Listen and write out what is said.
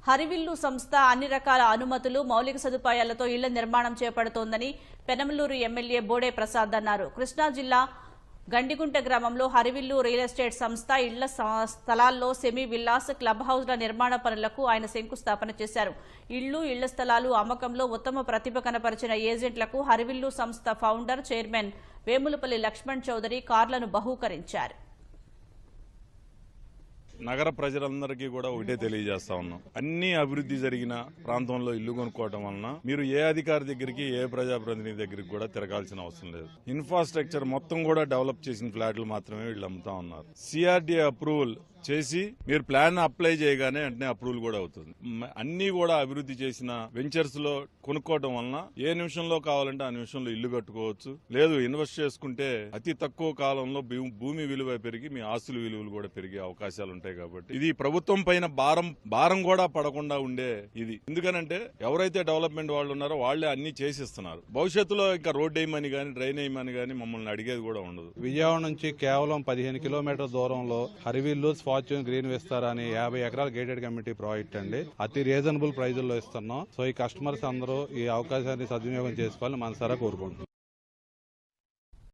హరివిల్లు సంస్థ అన్ని రకాల అనుమతులు, మౌలిక సదుపాయాలతో ఇళ్ల నిర్మాణం చేపడుతోందని పెనమలూరు ఎమ్మెల్యే బోడే ప్రసాద్ అన్నారు. కృష్ణా జిల్లా గండిగుంట గ్రామంలో హరివిల్లు రియల్ ఎస్టేట్ సంస్థ ఇళ్ల స్థలాల్లో సెమీ విల్లాస్, క్లబ్ హౌస్ల నిర్మాణ పనులకు ఆయన శంకుస్థాపన చేశారు. ఇళ్ల స్థలాలు అమ్మకంలో ఉత్తమ ప్రతిభ కనపరిచిన ఏజెంట్లకు హరివిల్లు సంస్థ ఫౌండర్, చైర్మన్ వేములపల్లి లక్ష్మణ్ చౌదరి కార్లను బహూకరించారు. నగర ప్రజలందరికీ కూడా ఒకటే తెలియజేస్తా ఉన్నాం. అన్ని అభివృద్ధి జరిగిన ప్రాంతంలో ఇల్లు కొనుక్కోవడం వలన మీరు ఏ అధికారి దగ్గరికి, ఏ ప్రజాప్రతినిధి దగ్గరికి కూడా తిరగాల్సిన అవసరం లేదు. ఇన్ఫ్రాస్ట్రక్చర్ మొత్తం కూడా డెవలప్ చేసిన ఫ్లాట్లు మాత్రమే వీళ్ళు అమ్ముతా ఉన్నారు. సిఆర్డీఏ అప్రూవల్ చేసి మీరు ప్లాన్ అప్లై చేయగానే వెంటనే అప్రూవల్ కూడా అవుతుంది. అన్ని కూడా అభివృద్ధి చేసిన వెంచర్స్ లో కొనుక్కోవడం వలన ఏ నిమిషంలో కావాలంటే ఆ నిమిషంలో ఇల్లు కట్టుకోవచ్చు. లేదు ఇన్వెస్ట్ చేసుకుంటే అతి తక్కువ కాలంలో భూమి విలువ పెరిగి మీ ఆస్తుల విలువలు కూడా పెరిగే అవకాశాలు ఉంటాయి. కాబట్టి ఇది ప్రభుత్వం పైన భారం కూడా పడకుండా ఉండే ఇది. ఎందుకనంటే ఎవరైతే డెవలప్మెంట్ వాళ్ళు ఉన్నారో వాళ్లే అన్ని చేసిస్తున్నారు. భవిష్యత్తులో ఇంకా రోడ్ వేయమని గానీ, డ్రైన్ వేయమని గానీ మమ్మల్ని అడిగేది కూడా ఉండదు. విజయవాడ నుంచి కేవలం 15 కిలోమీటర్ల దూరంలో హరివిల్లు ఫార్చ్యూన్ గ్రీన్ విస్తారా అని 50 ఎకరాల గేటెడ్ కమ్యూనిటీ ప్రాజెక్ట్ అండి. అతి రీజనబుల్ ప్రైజుల్లో ఇస్తున్నాం. సో ఈ కస్టమర్స్ అందరూ ఈ అవకాశాన్ని సద్వినియోగం చేసుకోవాలని మనసారా కోరుకుంటున్నాం.